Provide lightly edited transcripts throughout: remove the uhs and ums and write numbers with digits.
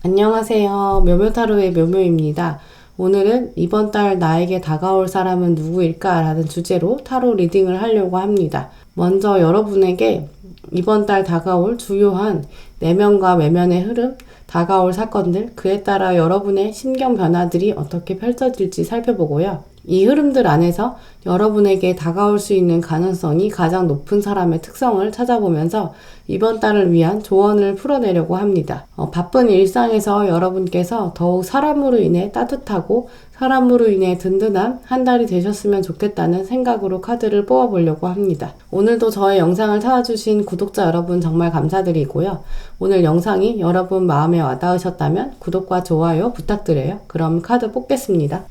안녕하세요. 묘묘타로의 묘묘입니다. 오늘은 이번 달 나에게 다가올 사람은 누구일까? 라는 주제로 타로 리딩을 하려고 합니다. 먼저 여러분에게 이번 달 다가올 주요한 내면과 외면의 흐름, 다가올 사건들, 그에 따라 여러분의 심경 변화들이 어떻게 펼쳐질지 살펴보고요. 이 흐름들 안에서 여러분에게 다가올 수 있는 가능성이 가장 높은 사람의 특성을 찾아보면서 이번 달을 위한 조언을 풀어내려고 합니다. 바쁜 일상에서 여러분께서 더욱 사람으로 인해 따뜻하고 사람으로 인해 든든한 한 달이 되셨으면 좋겠다는 생각으로 카드를 뽑아보려고 합니다. 오늘도 저의 영상을 찾아주신 구독자 여러분 정말 감사드리고요. 오늘 영상이 여러분 마음에 와닿으셨다면 구독과 좋아요 부탁드려요. 그럼 카드 뽑겠습니다.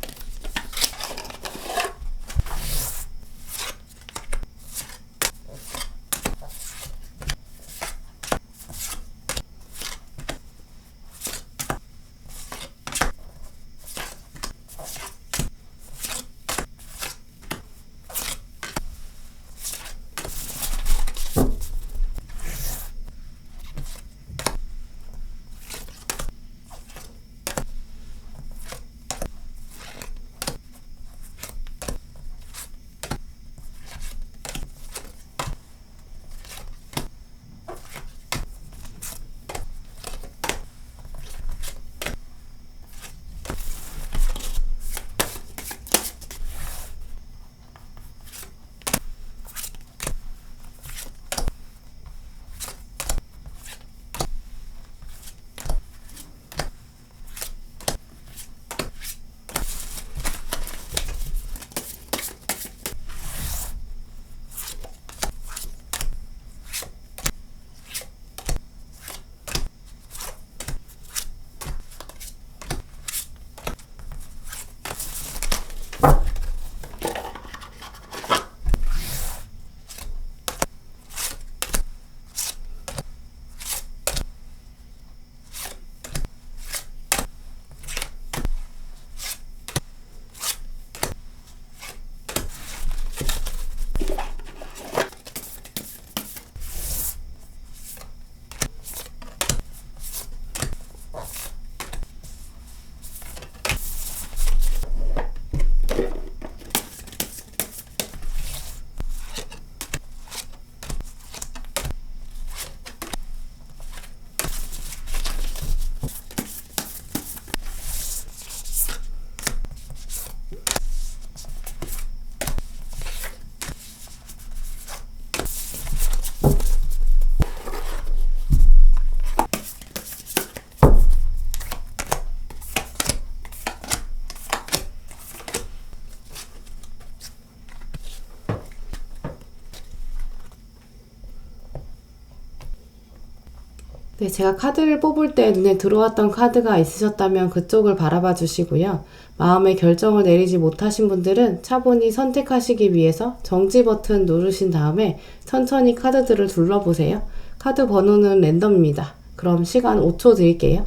네, 제가 카드를 뽑을 때 눈에 들어왔던 카드가 있으셨다면 그쪽을 바라봐 주시고요. 마음의 결정을 내리지 못하신 분들은 차분히 선택하시기 위해서 정지 버튼 누르신 다음에 천천히 카드들을 둘러보세요. 카드 번호는 랜덤입니다. 그럼 시간 5초 드릴게요.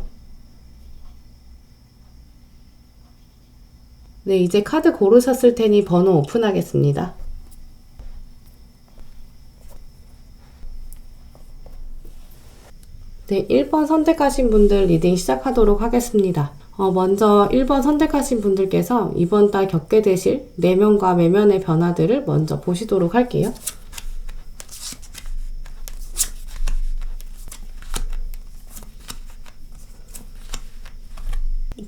네, 이제 카드 고르셨을 테니 번호 오픈하겠습니다. 네, 1번 선택하신 분들 리딩 시작하도록 하겠습니다. 먼저 1번 선택하신 분들께서 이번 달 겪게 되실 내면과 외면의 변화들을 먼저 보시도록 할게요.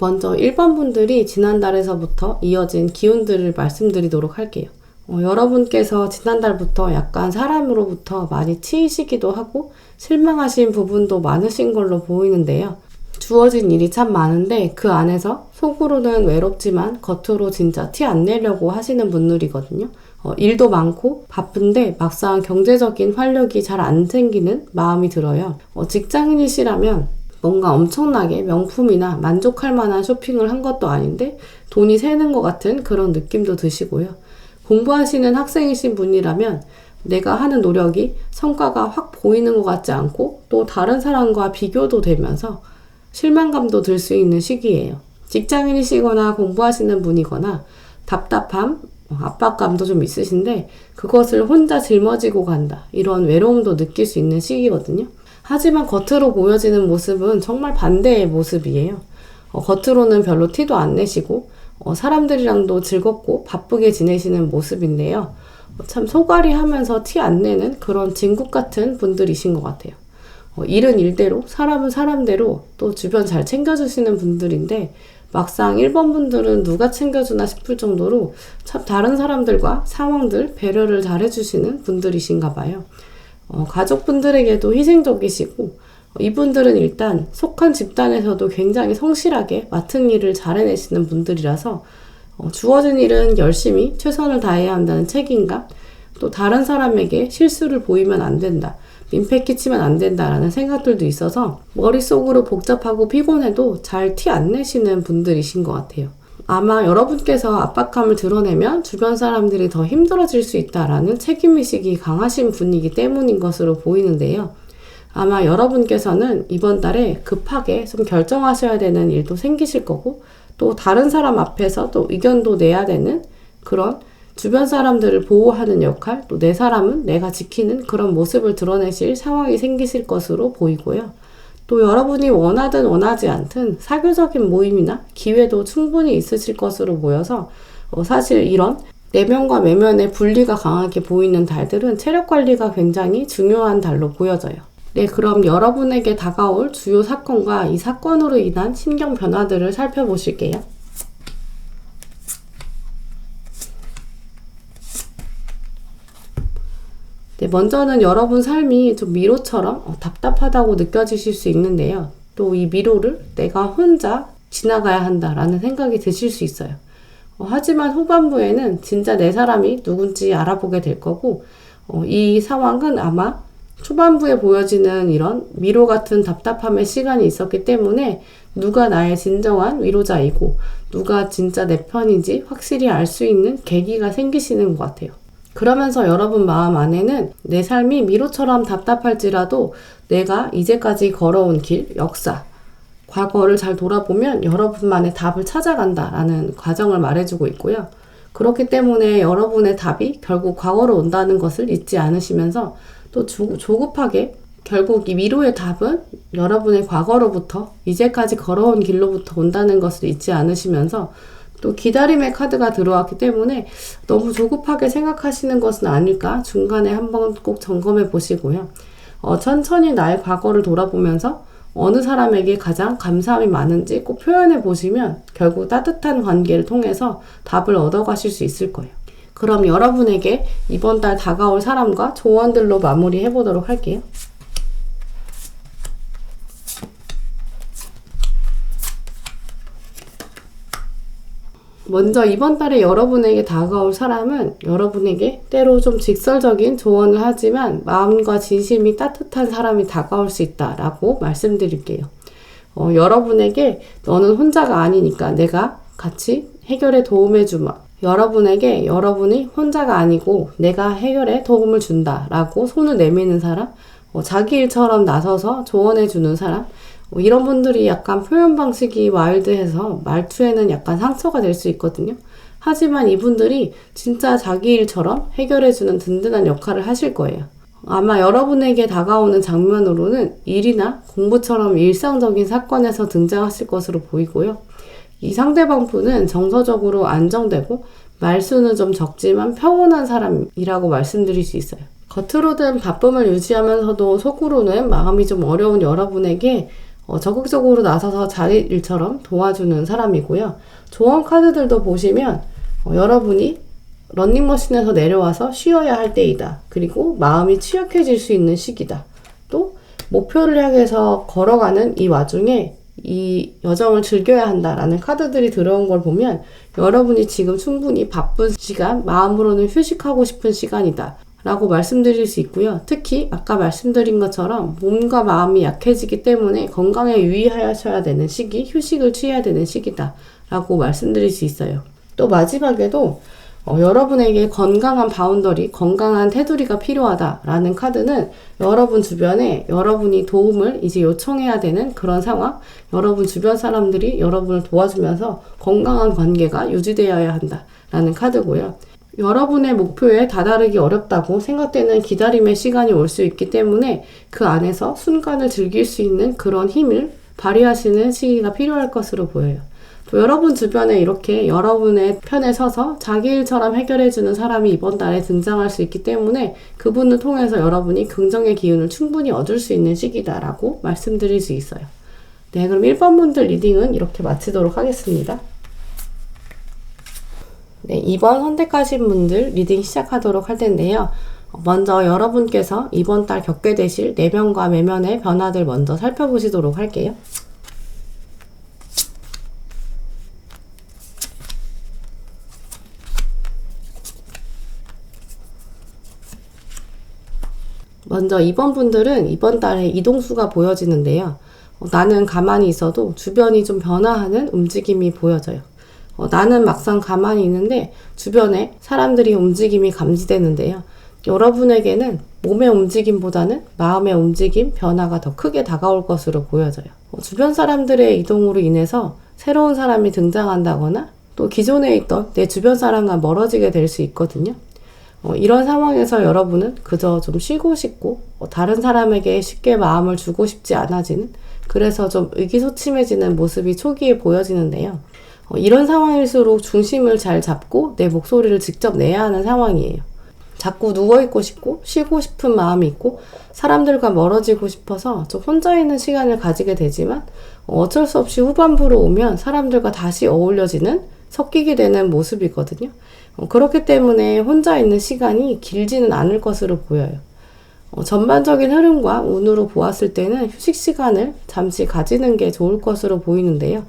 먼저 1번 분들이 지난달에서부터 이어진 기운들을 말씀드리도록 할게요. 여러분께서 지난달부터 약간 사람으로부터 많이 치이시기도 하고 실망하신 부분도 많으신 걸로 보이는데요. 주어진 일이 참 많은데 그 안에서 속으로는 외롭지만 겉으로 진짜 티 안 내려고 하시는 분들이거든요. 일도 많고 바쁜데 막상 경제적인 활력이 잘 안 생기는 마음이 들어요. 직장인이시라면 뭔가 엄청나게 명품이나 만족할 만한 쇼핑을 한 것도 아닌데 돈이 새는 것 같은 그런 느낌도 드시고요. 공부하시는 학생이신 분이라면 내가 하는 노력이 성과가 확 보이는 것 같지 않고 또 다른 사람과 비교도 되면서 실망감도 들 수 있는 시기예요. 직장인이시거나 공부하시는 분이거나 답답함, 압박감도 좀 있으신데 그것을 혼자 짊어지고 간다. 이런 외로움도 느낄 수 있는 시기거든요. 하지만 겉으로 보여지는 모습은 정말 반대의 모습이에요. 겉으로는 별로 티도 안 내시고 사람들이랑도 즐겁고 바쁘게 지내시는 모습인데요. 참 소갈이 하면서 티 안 내는 그런 진국 같은 분들이신 것 같아요. 일은 일대로, 사람은 사람대로 또 주변 잘 챙겨주시는 분들인데 막상 1번 분들은 누가 챙겨주나 싶을 정도로 참 다른 사람들과 상황들 배려를 잘 해주시는 분들이신가 봐요. 가족분들에게도 희생적이시고 이분들은 일단 속한 집단에서도 굉장히 성실하게 맡은 일을 잘 해내시는 분들이라서 주어진 일은 열심히 최선을 다해야 한다는 책임감, 또 다른 사람에게 실수를 보이면 안 된다, 민폐 끼치면 안 된다라는 생각들도 있어서 머릿속으로 복잡하고 피곤해도 잘 티 안 내시는 분들이신 것 같아요. 아마 여러분께서 압박감을 드러내면 주변 사람들이 더 힘들어질 수 있다라는 책임의식이 강하신 분이기 때문인 것으로 보이는데요. 아마 여러분께서는 이번 달에 급하게 좀 결정하셔야 되는 일도 생기실 거고 또 다른 사람 앞에서 또 의견도 내야 되는 그런 주변 사람들을 보호하는 역할, 또 내 사람은 내가 지키는 그런 모습을 드러내실 상황이 생기실 것으로 보이고요. 또 여러분이 원하든 원하지 않든 사교적인 모임이나 기회도 충분히 있으실 것으로 보여서 사실 이런 내면과 외면의 분리가 강하게 보이는 달들은 체력 관리가 굉장히 중요한 달로 보여져요. 네, 그럼 여러분에게 다가올 주요 사건과 이 사건으로 인한 심경 변화들을 살펴보실게요. 네, 먼저는 여러분 삶이 좀 미로처럼 답답하다고 느껴지실 수 있는데요. 또 이 미로를 내가 혼자 지나가야 한다라는 생각이 드실 수 있어요. 하지만 후반부에는 진짜 내 사람이 누군지 알아보게 될 거고 이 상황은 아마 초반부에 보여지는 이런 미로 같은 답답함의 시간이 있었기 때문에 누가 나의 진정한 위로자이고 누가 진짜 내 편인지 확실히 알 수 있는 계기가 생기시는 것 같아요. 그러면서 여러분 마음 안에는 내 삶이 미로처럼 답답할지라도 내가 이제까지 걸어온 길, 역사, 과거를 잘 돌아보면 여러분만의 답을 찾아간다라는 과정을 말해주고 있고요. 그렇기 때문에 여러분의 답이 결국 과거로 온다는 것을 잊지 않으시면서 또 조급하게 결국 이 미로의 답은 여러분의 과거로부터 이제까지 걸어온 길로부터 온다는 것을 잊지 않으시면서 또 기다림의 카드가 들어왔기 때문에 너무 조급하게 생각하시는 것은 아닐까 중간에 한번 꼭 점검해 보시고요. 천천히 나의 과거를 돌아보면서 어느 사람에게 가장 감사함이 많은지 꼭 표현해 보시면 결국 따뜻한 관계를 통해서 답을 얻어가실 수 있을 거예요. 그럼 여러분에게 이번 달 다가올 사람과 조언들로 마무리해 보도록 할게요. 먼저 이번 달에 여러분에게 다가올 사람은 여러분에게 때로 좀 직설적인 조언을 하지만 마음과 진심이 따뜻한 사람이 다가올 수 있다라고 말씀드릴게요. 여러분에게 너는 혼자가 아니니까 내가 같이 해결에 도움해주마. 여러분에게 여러분이 혼자가 아니고 내가 해결에 도움을 준다라고 손을 내미는 사람, 자기 일처럼 나서서 조언해주는 사람, 이런 분들이 약간 표현 방식이 와일드해서 말투에는 약간 상처가 될 수 있거든요. 하지만 이분들이 진짜 자기 일처럼 해결해주는 든든한 역할을 하실 거예요. 아마 여러분에게 다가오는 장면으로는 일이나 공부처럼 일상적인 사건에서 등장하실 것으로 보이고요. 이 상대방 분은 정서적으로 안정되고 말수는 좀 적지만 평온한 사람이라고 말씀드릴 수 있어요. 겉으로는 바쁨을 유지하면서도 속으로는 마음이 좀 어려운 여러분에게 적극적으로 나서서 자기 일처럼 도와주는 사람이고요. 조언 카드들도 보시면 여러분이 러닝머신에서 내려와서 쉬어야 할 때이다. 그리고 마음이 취약해질 수 있는 시기다. 또 목표를 향해서 걸어가는 이 와중에 이 여정을 즐겨야 한다라는 카드들이 들어온 걸 보면 여러분이 지금 충분히 바쁜 시간, 마음으로는 휴식하고 싶은 시간이다 라고 말씀드릴 수 있고요. 특히 아까 말씀드린 것처럼 몸과 마음이 약해지기 때문에 건강에 유의하셔야 되는 시기, 휴식을 취해야 되는 시기다 라고 말씀드릴 수 있어요. 또 마지막에도 여러분에게 건강한 바운더리, 건강한 테두리가 필요하다라는 카드는 여러분 주변에 여러분이 도움을 이제 요청해야 되는 그런 상황, 여러분 주변 사람들이 여러분을 도와주면서 건강한 관계가 유지되어야 한다라는 카드고요. 여러분의 목표에 다다르기 어렵다고 생각되는 기다림의 시간이 올 수 있기 때문에 그 안에서 순간을 즐길 수 있는 그런 힘을 발휘하시는 시기가 필요할 것으로 보여요. 또 여러분 주변에 이렇게 여러분의 편에 서서 자기 일처럼 해결해주는 사람이 이번 달에 등장할 수 있기 때문에 그분을 통해서 여러분이 긍정의 기운을 충분히 얻을 수 있는 시기다라고 말씀드릴 수 있어요. 네, 그럼 1번 분들 리딩은 이렇게 마치도록 하겠습니다. 네, 2번 선택하신 분들 리딩 시작하도록 할 텐데요. 먼저 여러분께서 이번 달 겪게 되실 내면과 외면의 변화들 먼저 살펴보시도록 할게요. 먼저 2번 분들은 이번 달에 이동수가 보여지는데요. 나는 가만히 있어도 주변이 좀 변화하는 움직임이 보여져요. 나는 막상 가만히 있는데 주변에 사람들이 움직임이 감지되는데요. 여러분에게는 몸의 움직임보다는 마음의 움직임, 변화가 더 크게 다가올 것으로 보여져요. 주변 사람들의 이동으로 인해서 새로운 사람이 등장한다거나 또 기존에 있던 내 주변 사람과 멀어지게 될 수 있거든요. 이런 상황에서 여러분은 그저 좀 쉬고 싶고 다른 사람에게 쉽게 마음을 주고 싶지 않아지는, 그래서 좀 의기소침해지는 모습이 초기에 보여지는데요. 이런 상황일수록 중심을 잘 잡고 내 목소리를 직접 내야 하는 상황이에요. 자꾸 누워있고 싶고 쉬고 싶은 마음이 있고 사람들과 멀어지고 싶어서 좀 혼자 있는 시간을 가지게 되지만 어쩔 수 없이 후반부로 오면 사람들과 다시 어울려지는, 섞이게 되는 모습이거든요. 그렇기 때문에 혼자 있는 시간이 길지는 않을 것으로 보여요. 전반적인 흐름과 운으로 보았을 때는 휴식 시간을 잠시 가지는 게 좋을 것으로 보이는데요.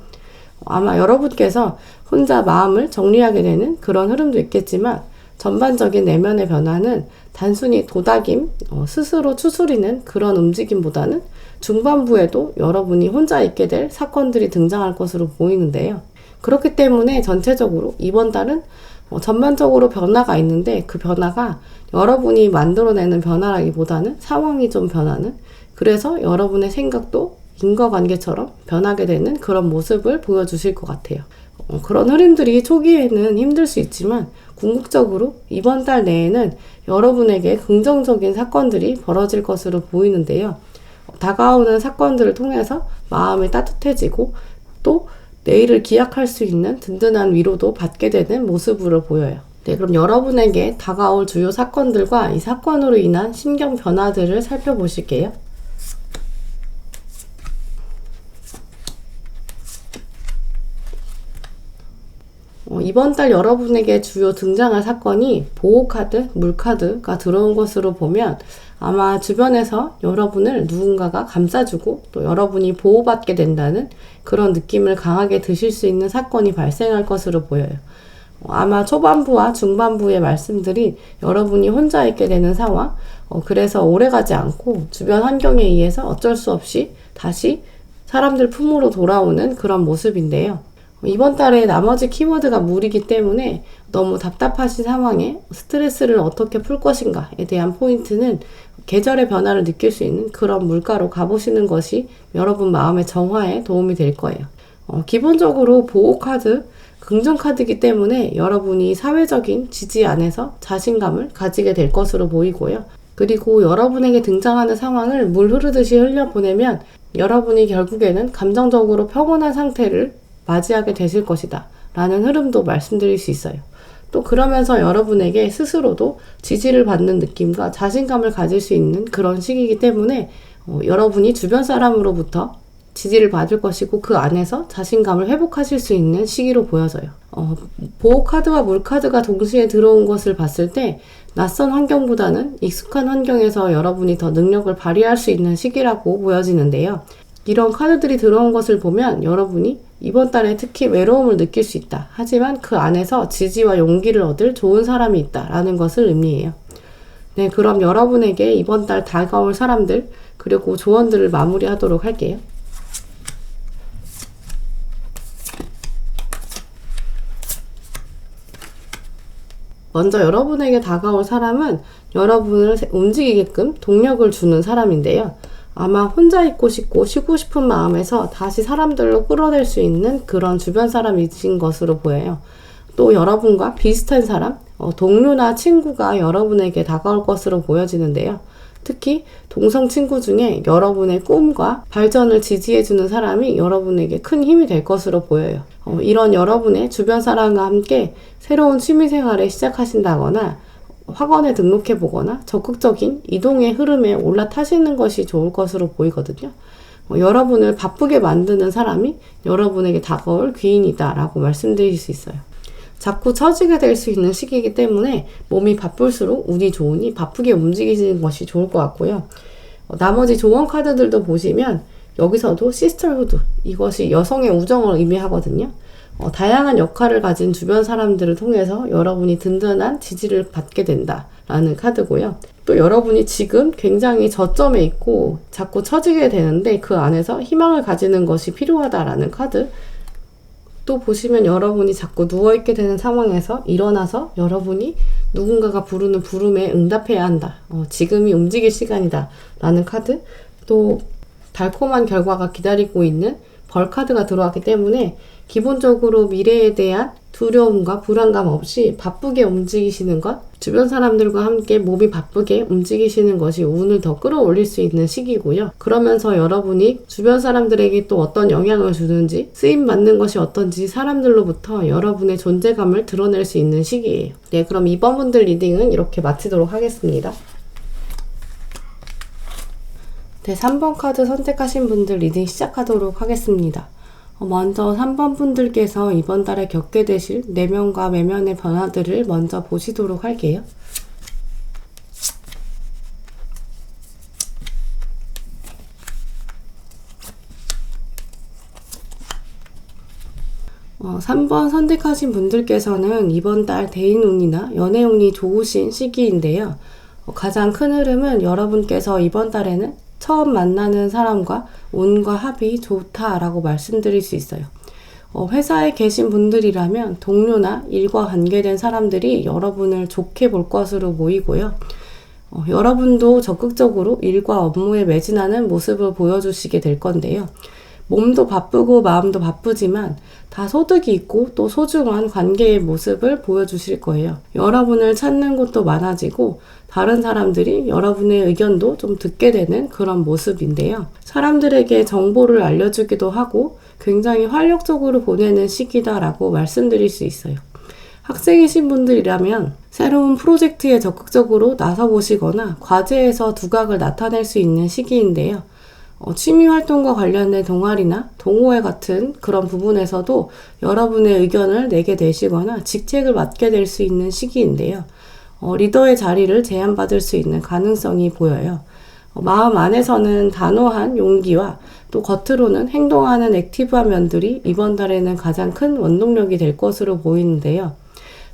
아마 여러분께서 혼자 마음을 정리하게 되는 그런 흐름도 있겠지만 전반적인 내면의 변화는 단순히 도닥임, 스스로 추스리는 그런 움직임보다는 중반부에도 여러분이 혼자 있게 될 사건들이 등장할 것으로 보이는데요. 그렇기 때문에 전체적으로 이번 달은 전반적으로 변화가 있는데 그 변화가 여러분이 만들어내는 변화라기보다는 상황이 좀 변하는, 그래서 여러분의 생각도 인과관계처럼 변하게 되는 그런 모습을 보여주실 것 같아요. 그런 흐름들이 초기에는 힘들 수 있지만 궁극적으로 이번 달 내에는 여러분에게 긍정적인 사건들이 벌어질 것으로 보이는데요. 다가오는 사건들을 통해서 마음이 따뜻해지고 또 내일을 기약할 수 있는 든든한 위로도 받게 되는 모습으로 보여요. 네, 그럼 여러분에게 다가올 주요 사건들과 이 사건으로 인한 심경 변화들을 살펴보실게요. 이번 달 여러분에게 주요 등장할 사건이 보호카드, 물카드가 들어온 것으로 보면 아마 주변에서 여러분을 누군가가 감싸주고 또 여러분이 보호받게 된다는 그런 느낌을 강하게 드실 수 있는 사건이 발생할 것으로 보여요. 아마 초반부와 중반부의 말씀들이 여러분이 혼자 있게 되는 상황, 그래서 오래가지 않고 주변 환경에 의해서 어쩔 수 없이 다시 사람들 품으로 돌아오는 그런 모습인데요. 이번 달에 나머지 키워드가 물이기 때문에 너무 답답하신 상황에 스트레스를 어떻게 풀 것인가에 대한 포인트는 계절의 변화를 느낄 수 있는 그런 물가로 가보시는 것이 여러분 마음의 정화에 도움이 될 거예요. 기본적으로 보호카드, 긍정카드이기 때문에 여러분이 사회적인 지지 안에서 자신감을 가지게 될 것으로 보이고요. 그리고 여러분에게 등장하는 상황을 물 흐르듯이 흘려보내면 여러분이 결국에는 감정적으로 평온한 상태를 맞이하게 되실 것이다 라는 흐름도 말씀드릴 수 있어요. 또 그러면서 여러분에게 스스로도 지지를 받는 느낌과 자신감을 가질 수 있는 그런 시기이기 때문에 여러분이 주변 사람으로부터 지지를 받을 것이고 그 안에서 자신감을 회복하실 수 있는 시기로 보여져요. 보호카드와 물카드가 동시에 들어온 것을 봤을 때 낯선 환경보다는 익숙한 환경에서 여러분이 더 능력을 발휘할 수 있는 시기라고 보여지는데요. 이런 카드들이 들어온 것을 보면 여러분이 이번 달에 특히 외로움을 느낄 수 있다. 하지만 그 안에서 지지와 용기를 얻을 좋은 사람이 있다라는 것을 의미해요. 네, 그럼 여러분에게 이번 달 다가올 사람들 그리고 조언들을 마무리하도록 할게요. 먼저 여러분에게 다가올 사람은 여러분을 움직이게끔 동력을 주는 사람인데요. 아마 혼자 있고 싶고 쉬고 싶은 마음에서 다시 사람들로 끌어낼 수 있는 그런 주변 사람이신 것으로 보여요. 또 여러분과 비슷한 사람, 동료나 친구가 여러분에게 다가올 것으로 보여지는데요. 특히 동성 친구 중에 여러분의 꿈과 발전을 지지해주는 사람이 여러분에게 큰 힘이 될 것으로 보여요. 이런 여러분의 주변 사람과 함께 새로운 취미생활을 시작하신다거나 학원에 등록해보거나 적극적인 이동의 흐름에 올라타시는 것이 좋을 것으로 보이거든요. 여러분을 바쁘게 만드는 사람이 여러분에게 다가올 귀인이다 라고 말씀드릴 수 있어요. 자꾸 처지게 될 수 있는 시기이기 때문에 몸이 바쁠수록 운이 좋으니 바쁘게 움직이시는 것이 좋을 것 같고요. 나머지 조언 카드들도 보시면 여기서도 시스터후드, 이것이 여성의 우정을 의미하거든요. 다양한 역할을 가진 주변 사람들을 통해서 여러분이 든든한 지지를 받게 된다라는 카드고요. 또 여러분이 지금 굉장히 저점에 있고 자꾸 처지게 되는데 그 안에서 희망을 가지는 것이 필요하다라는 카드. 또 보시면 여러분이 자꾸 누워있게 되는 상황에서 일어나서 여러분이 누군가가 부르는 부름에 응답해야 한다. 지금이 움직일 시간이다 라는 카드. 또 달콤한 결과가 기다리고 있는 벌 카드가 들어왔기 때문에 기본적으로 미래에 대한 두려움과 불안감 없이 바쁘게 움직이시는 것, 주변 사람들과 함께 몸이 바쁘게 움직이시는 것이 운을 더 끌어올릴 수 있는 시기고요. 그러면서 여러분이 주변 사람들에게 또 어떤 영향을 주는지, 쓰임받는 것이 어떤지 사람들로부터 여러분의 존재감을 드러낼 수 있는 시기예요. 네, 그럼 이번 분들 리딩은 이렇게 마치도록 하겠습니다. 네, 3번 카드 선택하신 분들 리딩 시작하도록 하겠습니다. 먼저 3번 분들께서 이번 달에 겪게 되실 내면과 외면의 변화들을 먼저 보시도록 할게요. 3번 선택하신 분들께서는 이번 달 대인운이나 연애운이 좋으신 시기인데요. 가장 큰 흐름은 여러분께서 이번 달에는 처음 만나는 사람과 운과 합이 좋다라고 말씀드릴 수 있어요. 회사에 계신 분들이라면 동료나 일과 관계된 사람들이 여러분을 좋게 볼 것으로 보이고요. 여러분도 적극적으로 일과 업무에 매진하는 모습을 보여주시게 될 건데요. 몸도 바쁘고 마음도 바쁘지만 다 소득이 있고 또 소중한 관계의 모습을 보여주실 거예요. 여러분을 찾는 곳도 많아지고 다른 사람들이 여러분의 의견도 좀 듣게 되는 그런 모습인데요. 사람들에게 정보를 알려주기도 하고 굉장히 활력적으로 보내는 시기다라고 말씀드릴 수 있어요. 학생이신 분들이라면 새로운 프로젝트에 적극적으로 나서보시거나 과제에서 두각을 나타낼 수 있는 시기인데요. 취미활동과 관련된 동아리나 동호회 같은 그런 부분에서도 여러분의 의견을 내게 되시거나 직책을 맡게 될 수 있는 시기인데요. 리더의 자리를 제안받을 수 있는 가능성이 보여요. 마음 안에서는 단호한 용기와 또 겉으로는 행동하는 액티브한 면들이 이번 달에는 가장 큰 원동력이 될 것으로 보이는데요.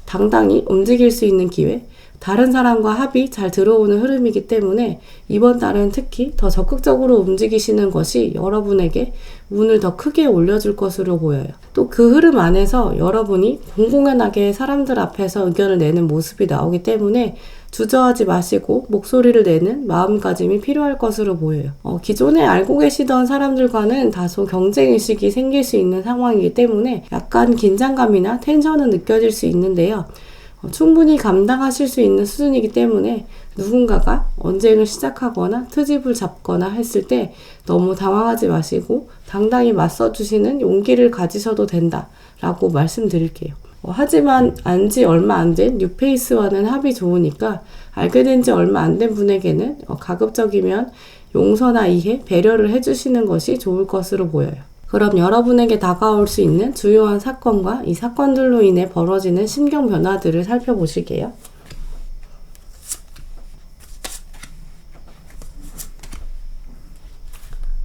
당당히 움직일 수 있는 기회, 다른 사람과 합이 잘 들어오는 흐름이기 때문에 이번 달은 특히 더 적극적으로 움직이시는 것이 여러분에게 운을 더 크게 올려줄 것으로 보여요. 또 그 흐름 안에서 여러분이 공공연하게 사람들 앞에서 의견을 내는 모습이 나오기 때문에 주저하지 마시고 목소리를 내는 마음가짐이 필요할 것으로 보여요. 기존에 알고 계시던 사람들과는 다소 경쟁의식이 생길 수 있는 상황이기 때문에 약간 긴장감이나 텐션은 느껴질 수 있는데요. 충분히 감당하실 수 있는 수준이기 때문에 누군가가 언쟁을 시작하거나 트집을 잡거나 했을 때 너무 당황하지 마시고 당당히 맞서주시는 용기를 가지셔도 된다라고 말씀드릴게요. 하지만 안지 얼마 안 된 뉴페이스와는 합이 좋으니까 알게 된 지 얼마 안 된 분에게는 가급적이면 용서나 이해, 배려를 해주시는 것이 좋을 것으로 보여요. 그럼 여러분에게 다가올 수 있는 주요한 사건과 이 사건들로 인해 벌어지는 심경 변화들을 살펴보실게요.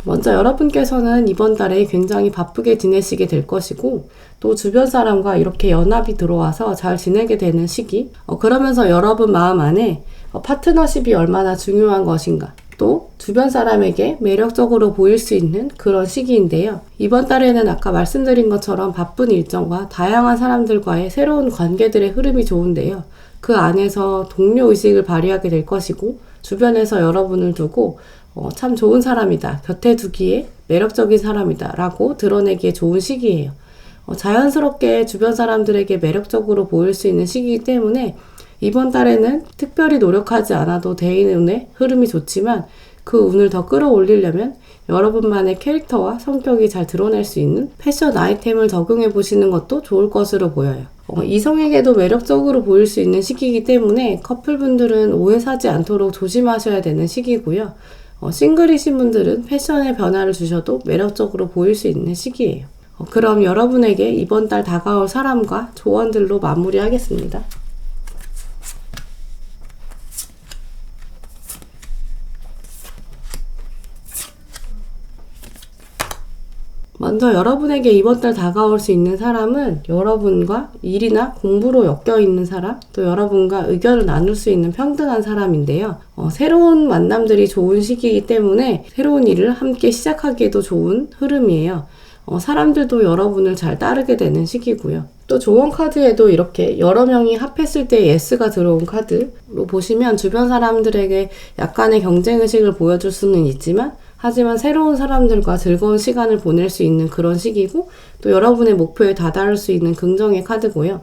먼저 여러분께서는 이번 달에 굉장히 바쁘게 지내시게 될 것이고 또 주변 사람과 이렇게 연합이 들어와서 잘 지내게 되는 시기, 그러면서 여러분 마음 안에 파트너십이 얼마나 중요한 것인가, 또 주변 사람에게 매력적으로 보일 수 있는 그런 시기인데요. 이번 달에는 아까 말씀드린 것처럼 바쁜 일정과 다양한 사람들과의 새로운 관계들의 흐름이 좋은데요. 그 안에서 동료의식을 발휘하게 될 것이고 주변에서 여러분을 두고 참 좋은 사람이다, 곁에 두기에 매력적인 사람이다 라고 드러내기에 좋은 시기예요. 자연스럽게 주변 사람들에게 매력적으로 보일 수 있는 시기이기 때문에 이번 달에는 특별히 노력하지 않아도 대인의 운의 흐름이 좋지만 그 운을 더 끌어올리려면 여러분만의 캐릭터와 성격이 잘 드러낼 수 있는 패션 아이템을 적용해 보시는 것도 좋을 것으로 보여요. 이성에게도 매력적으로 보일 수 있는 시기이기 때문에 커플분들은 오해 사지 않도록 조심하셔야 되는 시기고요. 싱글이신 분들은 패션에 변화를 주셔도 매력적으로 보일 수 있는 시기예요. 그럼 여러분에게 이번 달 다가올 사람과 조언들로 마무리하겠습니다. 먼저 여러분에게 이번 달 다가올 수 있는 사람은 여러분과 일이나 공부로 엮여 있는 사람, 또 여러분과 의견을 나눌 수 있는 평등한 사람인데요. 새로운 만남들이 좋은 시기이기 때문에 새로운 일을 함께 시작하기에도 좋은 흐름이에요. 사람들도 여러분을 잘 따르게 되는 시기고요. 또 조언 카드에도 이렇게 여러 명이 합했을 때 예스가 들어온 카드로 보시면 주변 사람들에게 약간의 경쟁의식을 보여줄 수는 있지만 하지만 새로운 사람들과 즐거운 시간을 보낼 수 있는 그런 시기고 또 여러분의 목표에 다다를 수 있는 긍정의 카드고요.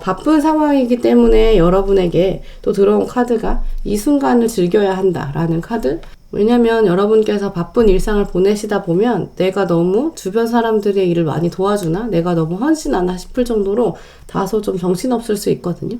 바쁜 상황이기 때문에 여러분에게 또 들어온 카드가 이 순간을 즐겨야 한다라는 카드. 왜냐면 여러분께서 바쁜 일상을 보내시다 보면 내가 너무 주변 사람들의 일을 많이 도와주나 내가 너무 헌신하나 싶을 정도로 다소 좀 정신없을 수 있거든요.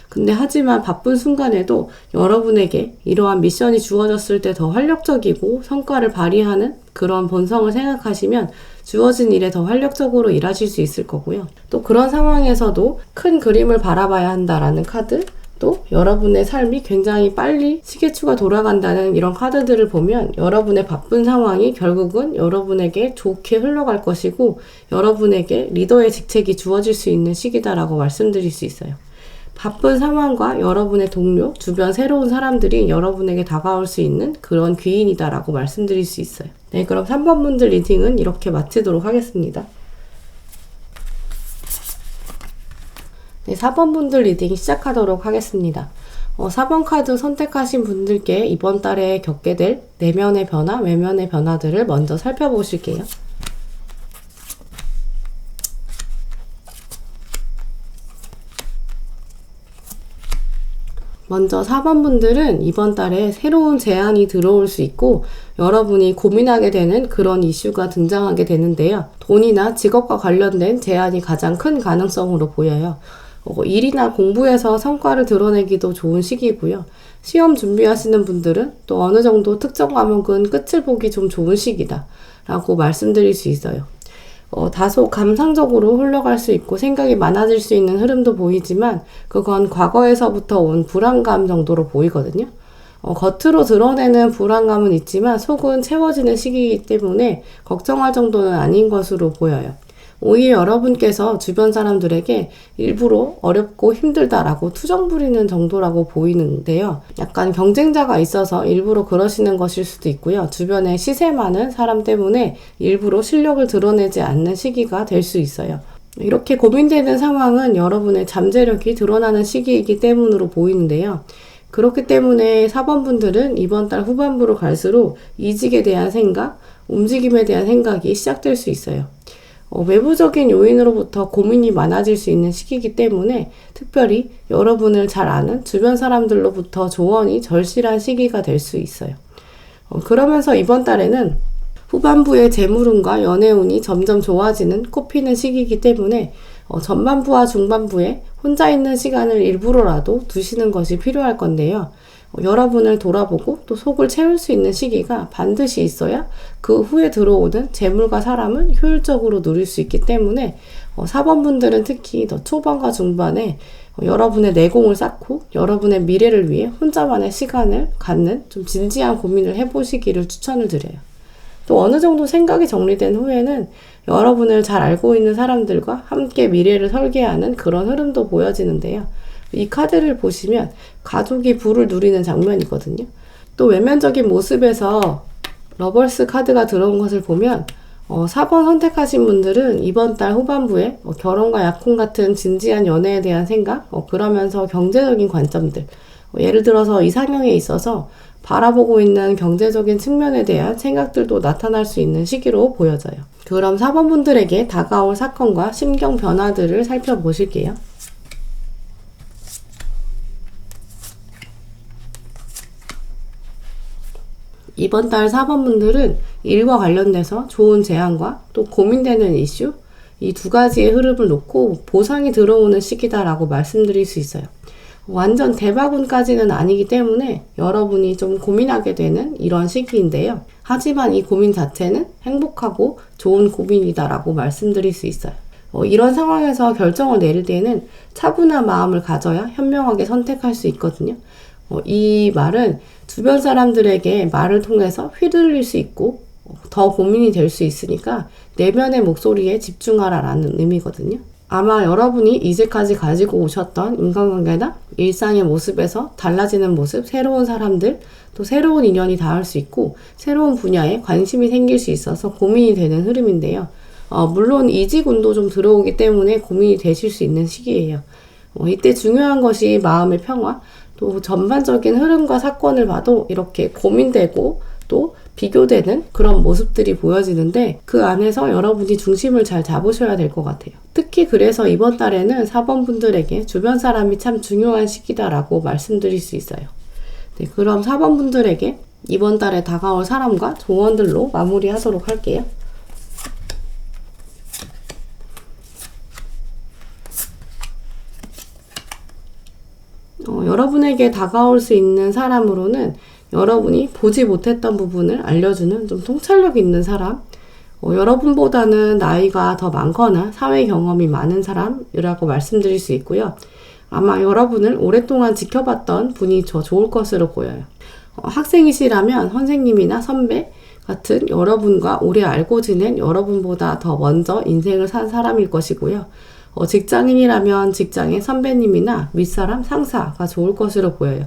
근데 하지만 바쁜 순간에도 여러분에게 이러한 미션이 주어졌을 때 더 활력적이고 성과를 발휘하는 그런 본성을 생각하시면 주어진 일에 더 활력적으로 일하실 수 있을 거고요. 또 그런 상황에서도 큰 그림을 바라봐야 한다라는 카드, 또 여러분의 삶이 굉장히 빨리 시계추가 돌아간다는 이런 카드들을 보면 여러분의 바쁜 상황이 결국은 여러분에게 좋게 흘러갈 것이고 여러분에게 리더의 직책이 주어질 수 있는 시기다라고 말씀드릴 수 있어요. 바쁜 상황과 여러분의 동료, 주변 새로운 사람들이 여러분에게 다가올 수 있는 그런 귀인이다라고 말씀드릴 수 있어요. 네, 그럼 3번 분들 리딩은 이렇게 마치도록 하겠습니다. 네, 4번 분들 리딩 시작하도록 하겠습니다. 4번 카드 선택하신 분들께 이번 달에 겪게 될 내면의 변화, 외면의 변화들을 먼저 살펴보실게요. 먼저 4번 분들은 이번 달에 새로운 제안이 들어올 수 있고 여러분이 고민하게 되는 그런 이슈가 등장하게 되는데요. 돈이나 직업과 관련된 제안이 가장 큰 가능성으로 보여요. 일이나 공부에서 성과를 드러내기도 좋은 시기고요. 시험 준비하시는 분들은 또 어느 정도 특정 과목은 끝을 보기 좀 좋은 시기다 라고 말씀드릴 수 있어요. 다소 감상적으로 흘러갈 수 있고 생각이 많아질 수 있는 흐름도 보이지만 그건 과거에서부터 온 불안감 정도로 보이거든요. 겉으로 드러내는 불안감은 있지만 속은 채워지는 시기이기 때문에 걱정할 정도는 아닌 것으로 보여요. 오히려 여러분께서 주변 사람들에게 일부러 어렵고 힘들다라고 투정 부리는 정도라고 보이는데요. 약간 경쟁자가 있어서 일부러 그러시는 것일 수도 있고요. 주변에 시세 많은 사람 때문에 일부러 실력을 드러내지 않는 시기가 될 수 있어요. 이렇게 고민되는 상황은 여러분의 잠재력이 드러나는 시기이기 때문으로 보이는데요. 그렇기 때문에 4번 분들은 이번 달 후반부로 갈수록 이직에 대한 생각, 움직임에 대한 생각이 시작될 수 있어요. 외부적인 요인으로부터 고민이 많아질 수 있는 시기이기 때문에 특별히 여러분을 잘 아는 주변 사람들로부터 조언이 절실한 시기가 될 수 있어요. 그러면서 이번 달에는 후반부의 재물운과 연애운이 점점 좋아지는 꼽히는 시기이기 때문에 전반부와 중반부에 혼자 있는 시간을 일부러라도 두시는 것이 필요할 건데요. 여러분을 돌아보고 또 속을 채울 수 있는 시기가 반드시 있어야 그 후에 들어오는 재물과 사람을 효율적으로 누릴 수 있기 때문에 4번 분들은 특히 더 초반과 중반에 여러분의 내공을 쌓고 여러분의 미래를 위해 혼자만의 시간을 갖는 좀 진지한 고민을 해보시기를 추천을 드려요. 또 어느 정도 생각이 정리된 후에는 여러분을 잘 알고 있는 사람들과 함께 미래를 설계하는 그런 흐름도 보여지는데요. 이 카드를 보시면 가족이 부를 누리는 장면이거든요. 또 외면적인 모습에서 러벌스 카드가 들어온 것을 보면 4번 선택하신 분들은 이번 달 후반부에 결혼과 약혼 같은 진지한 연애에 대한 생각, 그러면서 경제적인 관점들, 예를 들어서 이상형에 있어서 바라보고 있는 경제적인 측면에 대한 생각들도 나타날 수 있는 시기로 보여져요. 그럼 4번 분들에게 다가올 사건과 심경 변화들을 살펴보실게요. 이번 달 4번 분들은 일과 관련돼서 좋은 제안과 또 고민되는 이슈, 이 두 가지의 흐름을 놓고 보상이 들어오는 시기다라고 말씀드릴 수 있어요. 완전 대박운까지는 아니기 때문에 여러분이 좀 고민하게 되는 이런 시기인데요. 하지만 이 고민 자체는 행복하고 좋은 고민이다라고 말씀드릴 수 있어요. 이런 상황에서 결정을 내릴 때는 차분한 마음을 가져야 현명하게 선택할 수 있거든요. 이 말은 주변 사람들에게 말을 통해서 휘둘릴 수 있고 더 고민이 될 수 있으니까 내면의 목소리에 집중하라라는 의미거든요. 아마 여러분이 이제까지 가지고 오셨던 인간관계나 일상의 모습에서 달라지는 모습, 새로운 사람들, 또 새로운 인연이 닿을 수 있고 새로운 분야에 관심이 생길 수 있어서 고민이 되는 흐름인데요. 물론 이직운도 좀 들어오기 때문에 고민이 되실 수 있는 시기예요. 이때 중요한 것이 마음의 평화, 또 전반적인 흐름과 사건을 봐도 이렇게 고민되고 또 비교되는 그런 모습들이 보여지는데 그 안에서 여러분이 중심을 잘 잡으셔야 될 것 같아요. 특히 그래서 이번 달에는 4번 분들에게 주변 사람이 참 중요한 시기다라고 말씀드릴 수 있어요. 네, 그럼 4번 분들에게 이번 달에 다가올 사람과 조언들로 마무리하도록 할게요. 여러분에게 다가올 수 있는 사람으로는 여러분이 보지 못했던 부분을 알려주는 좀 통찰력 있는 사람, 여러분보다는 나이가 더 많거나 사회 경험이 많은 사람이라고 말씀드릴 수 있고요. 아마 여러분을 오랫동안 지켜봤던 분이 더 좋을 것으로 보여요. 학생이시라면 선생님이나 선배 같은 여러분과 오래 알고 지낸 여러분보다 더 먼저 인생을 산 사람일 것이고요. 직장인이라면 직장의 선배님이나 윗사람, 상사가 좋을 것으로 보여요.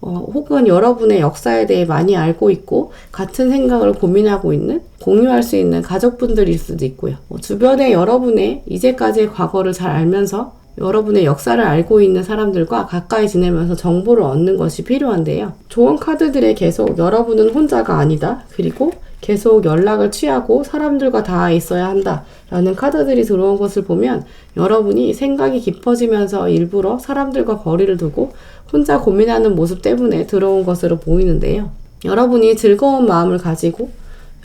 혹은 여러분의 역사에 대해 많이 알고 있고 같은 생각을 고민하고 있는, 공유할 수 있는 가족분들일 수도 있고요. 주변에 여러분의 이제까지의 과거를 잘 알면서 여러분의 역사를 알고 있는 사람들과 가까이 지내면서 정보를 얻는 것이 필요한데요. 조언 카드들에 계속 여러분은 혼자가 아니다. 그리고 계속 연락을 취하고 사람들과 닿아 있어야 한다. 라는 카드들이 들어온 것을 보면 여러분이 생각이 깊어지면서 일부러 사람들과 거리를 두고 혼자 고민하는 모습 때문에 들어온 것으로 보이는데요. 여러분이 즐거운 마음을 가지고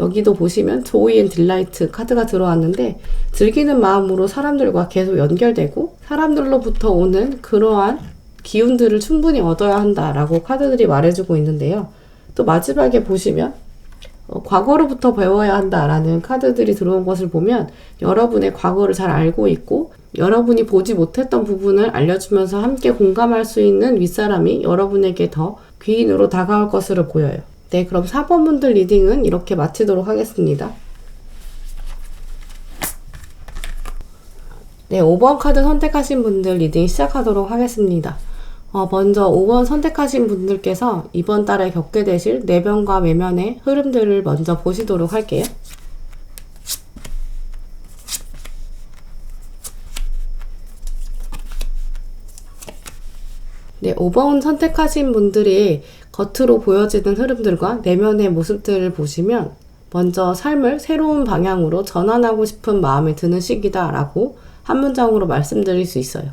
여기도 보시면 조이 앤 딜라이트 카드가 들어왔는데 즐기는 마음으로 사람들과 계속 연결되고 사람들로부터 오는 그러한 기운들을 충분히 얻어야 한다라고 카드들이 말해주고 있는데요. 또 마지막에 보시면 과거로부터 배워야 한다라는 카드들이 들어온 것을 보면 여러분의 과거를 잘 알고 있고 여러분이 보지 못했던 부분을 알려주면서 함께 공감할 수 있는 윗사람이 여러분에게 더 귀인으로 다가올 것으로 보여요. 네, 그럼 4번 분들 리딩은 이렇게 마치도록 하겠습니다. 네, 5번 카드 선택하신 분들 리딩 시작하도록 하겠습니다. 먼저 5번 선택하신 분들께서 이번 달에 겪게 되실 내면과 외면의 흐름들을 먼저 보시도록 할게요. 네, 5번 선택하신 분들이 겉으로 보여지는 흐름들과 내면의 모습들을 보시면 먼저 삶을 새로운 방향으로 전환하고 싶은 마음이 드는 시기다라고 한 문장으로 말씀드릴 수 있어요.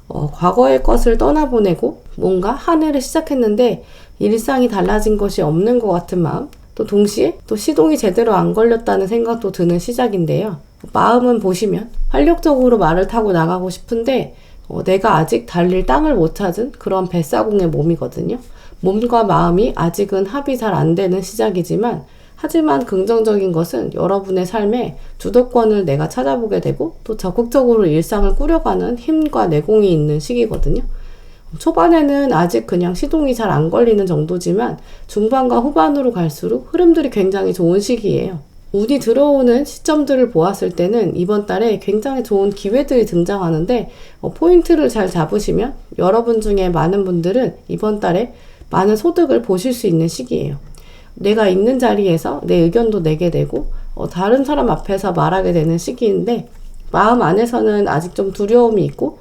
과거의 것을 떠나보내고 뭔가 한 해를 시작했는데 일상이 달라진 것이 없는 것 같은 마음, 또 동시에 또 시동이 제대로 안 걸렸다는 생각도 드는 시작인데요. 마음은 보시면 활력적으로 말을 타고 나가고 싶은데 내가 아직 달릴 땅을 못 찾은 그런 뱃사공의 몸이거든요. 몸과 마음이 아직은 합이 잘 안 되는 시작이지만 하지만 긍정적인 것은 여러분의 삶에 주도권을 내가 찾아보게 되고 또 적극적으로 일상을 꾸려가는 힘과 내공이 있는 시기거든요. 초반에는 아직 그냥 시동이 잘 안 걸리는 정도지만 중반과 후반으로 갈수록 흐름들이 굉장히 좋은 시기예요. 운이 들어오는 시점들을 보았을 때는 이번 달에 굉장히 좋은 기회들이 등장하는데 포인트를 잘 잡으시면 여러분 중에 많은 분들은 이번 달에 많은 소득을 보실 수 있는 시기예요. 내가 있는 자리에서 내 의견도 내게 되고 다른 사람 앞에서 말하게 되는 시기인데 마음 안에서는 아직 좀 두려움이 있고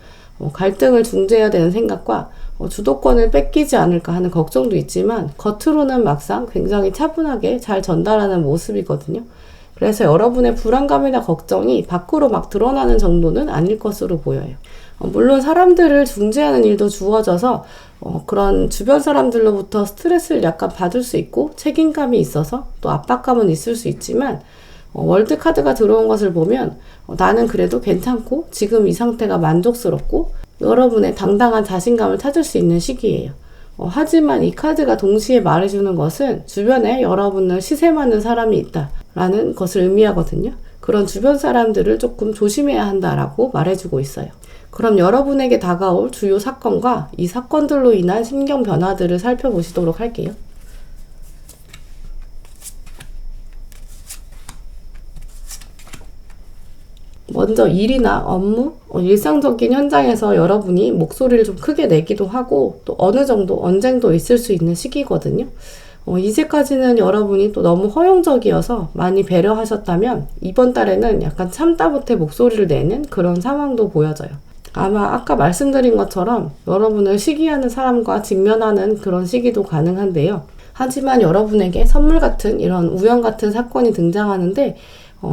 갈등을 중재해야 되는 생각과 주도권을 뺏기지 않을까 하는 걱정도 있지만 겉으로는 막상 굉장히 차분하게 잘 전달하는 모습이거든요. 그래서 여러분의 불안감이나 걱정이 밖으로 막 드러나는 정도는 아닐 것으로 보여요. 물론 사람들을 중재하는 일도 주어져서 그런 주변 사람들로부터 스트레스를 약간 받을 수 있고 책임감이 있어서 또 압박감은 있을 수 있지만 월드카드가 들어온 것을 보면 나는 그래도 괜찮고 지금 이 상태가 만족스럽고 여러분의 당당한 자신감을 찾을 수 있는 시기예요. 하지만 이 카드가 동시에 말해주는 것은 주변에 여러분을 시샘하는 사람이 있다라는 것을 의미하거든요. 그런 주변 사람들을 조금 조심해야 한다라고 말해주고 있어요. 그럼 여러분에게 다가올 주요 사건과 이 사건들로 인한 심경 변화들을 살펴보시도록 할게요. 먼저 일이나 업무, 일상적인 현장에서 여러분이 목소리를 좀 크게 내기도 하고 또 어느 정도 언쟁도 있을 수 있는 시기거든요. 이제까지는 여러분이 또 너무 허용적이어서 많이 배려하셨다면 이번 달에는 약간 참다 못해 목소리를 내는 그런 상황도 보여져요. 아마 아까 말씀드린 것처럼 여러분을 시기하는 사람과 직면하는 그런 시기도 가능한데요. 하지만 여러분에게 선물 같은 이런 우연 같은 사건이 등장하는데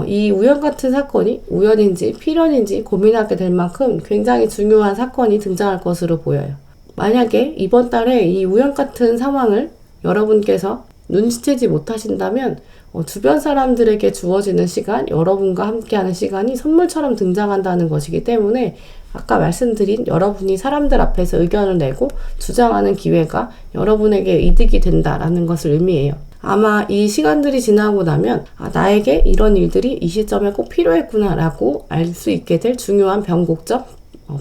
이 우연 같은 사건이 우연인지 필연인지 고민하게 될 만큼 굉장히 중요한 사건이 등장할 것으로 보여요. 만약에 이번 달에 이 우연 같은 상황을 여러분께서 눈치채지 못하신다면 주변 사람들에게 주어지는 시간, 여러분과 함께하는 시간이 선물처럼 등장한다는 것이기 때문에 아까 말씀드린 여러분이 사람들 앞에서 의견을 내고 주장하는 기회가 여러분에게 이득이 된다라는 것을 의미해요. 아마 이 시간들이 지나고 나면 나에게 이런 일들이 이 시점에 꼭 필요했구나 라고 알 수 있게 될 중요한 변곡점,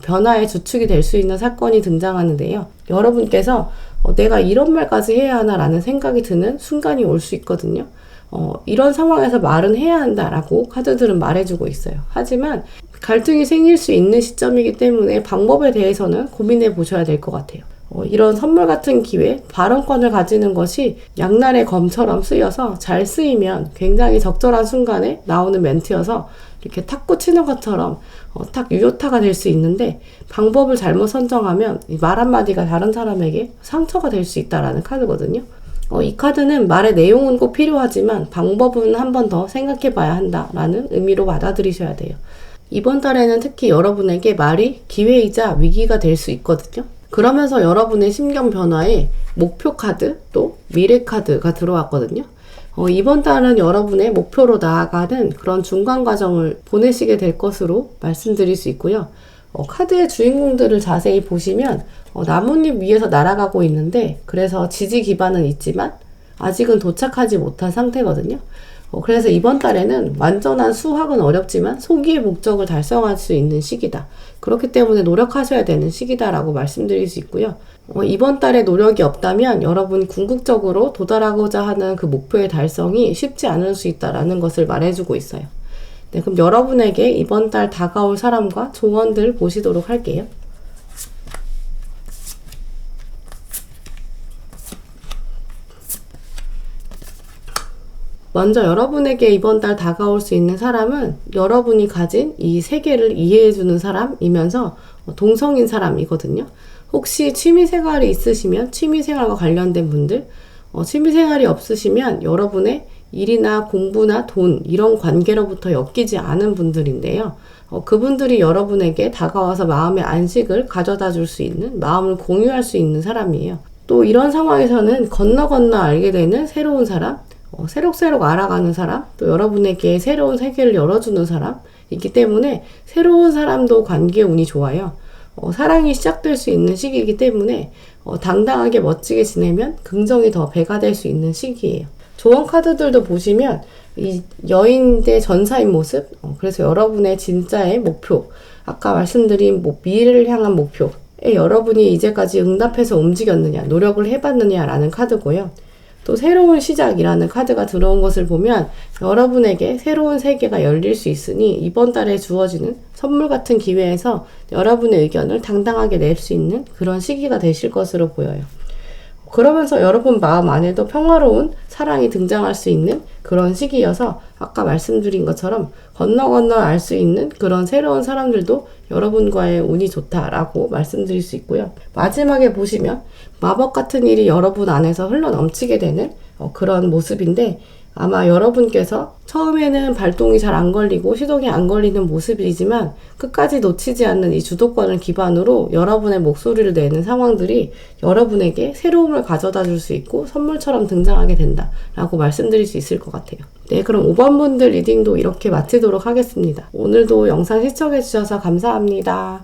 변화의 주축이 될 수 있는 사건이 등장하는데요. 여러분께서 내가 이런 말까지 해야 하나 라는 생각이 드는 순간이 올 수 있거든요. 이런 상황에서 말은 해야 한다라고 카드들은 말해주고 있어요. 하지만 갈등이 생길 수 있는 시점이기 때문에 방법에 대해서는 고민해 보셔야 될 것 같아요. 이런 선물 같은 기회, 발언권을 가지는 것이 양날의 검처럼 쓰여서 잘 쓰이면 굉장히 적절한 순간에 나오는 멘트여서 이렇게 탁구 치는 것처럼 탁 유효타가 될 수 있는데 방법을 잘못 선정하면 말 한마디가 다른 사람에게 상처가 될 수 있다라는 카드거든요. 이 카드는 말의 내용은 꼭 필요하지만 방법은 한 번 더 생각해 봐야 한다라는 의미로 받아들이셔야 돼요. 이번 달에는 특히 여러분에게 말이 기회이자 위기가 될 수 있거든요. 그러면서 여러분의 심경 변화에 목표 카드 또 미래 카드가 들어왔거든요. 이번 달은 여러분의 목표로 나아가는 그런 중간 과정을 보내시게 될 것으로 말씀드릴 수 있고요. 카드의 주인공들을 자세히 보시면 나뭇잎 위에서 날아가고 있는데 그래서 지지 기반은 있지만 아직은 도착하지 못한 상태거든요. 그래서 이번 달에는 완전한 수확은 어렵지만 소기의 목적을 달성할 수 있는 시기다. 그렇기 때문에 노력하셔야 되는 시기다라고 말씀드릴 수 있고요. 이번 달에 노력이 없다면 여러분이 궁극적으로 도달하고자 하는 그 목표의 달성이 쉽지 않을 수 있다라는 것을 말해주고 있어요. 네, 그럼 여러분에게 이번 달 다가올 사람과 조언들 보시도록 할게요. 먼저 여러분에게 이번 달 다가올 수 있는 사람은 여러분이 가진 이 세계를 이해해주는 사람이면서 동성인 사람이거든요. 혹시 취미생활이 있으시면 취미생활과 관련된 분들, 취미생활이 없으시면 여러분의 일이나 공부나 돈 이런 관계로부터 엮이지 않은 분들인데요. 그분들이 여러분에게 다가와서 마음의 안식을 가져다 줄 수 있는, 마음을 공유할 수 있는 사람이에요. 또 이런 상황에서는 건너 알게 되는 새로운 사람, 새록새록 알아가는 사람, 또 여러분에게 새로운 세계를 열어주는 사람이기 때문에 새로운 사람도 관계 운이 좋아요. 사랑이 시작될 수 있는 시기이기 때문에 당당하게 멋지게 지내면 긍정이 더 배가 될 수 있는 시기예요. 조언 카드들도 보시면 이 여인 대 전사인 모습, 그래서 여러분의 진짜의 목표, 아까 말씀드린 미래를 향한 목표에 여러분이 이제까지 응답해서 움직였느냐, 노력을 해봤느냐라는 카드고요. 또 새로운 시작이라는 카드가 들어온 것을 보면 여러분에게 새로운 세계가 열릴 수 있으니 이번 달에 주어지는 선물 같은 기회에서 여러분의 의견을 당당하게 낼 수 있는 그런 시기가 되실 것으로 보여요. 그러면서 여러분 마음 안에도 평화로운 사랑이 등장할 수 있는 그런 시기여서 아까 말씀드린 것처럼 건너 알 수 있는 그런 새로운 사람들도 여러분과의 운이 좋다라고 말씀드릴 수 있고요. 마지막에 보시면 마법 같은 일이 여러분 안에서 흘러 넘치게 되는 그런 모습인데, 아마 여러분께서 처음에는 발동이 잘 안 걸리고 시동이 안 걸리는 모습이지만 끝까지 놓치지 않는 이 주도권을 기반으로 여러분의 목소리를 내는 상황들이 여러분에게 새로움을 가져다 줄 수 있고 선물처럼 등장하게 된다라고 말씀드릴 수 있을 것 같아요. 네, 그럼 5번 분들 리딩도 이렇게 마치도록 하겠습니다. 오늘도 영상 시청해주셔서 감사합니다.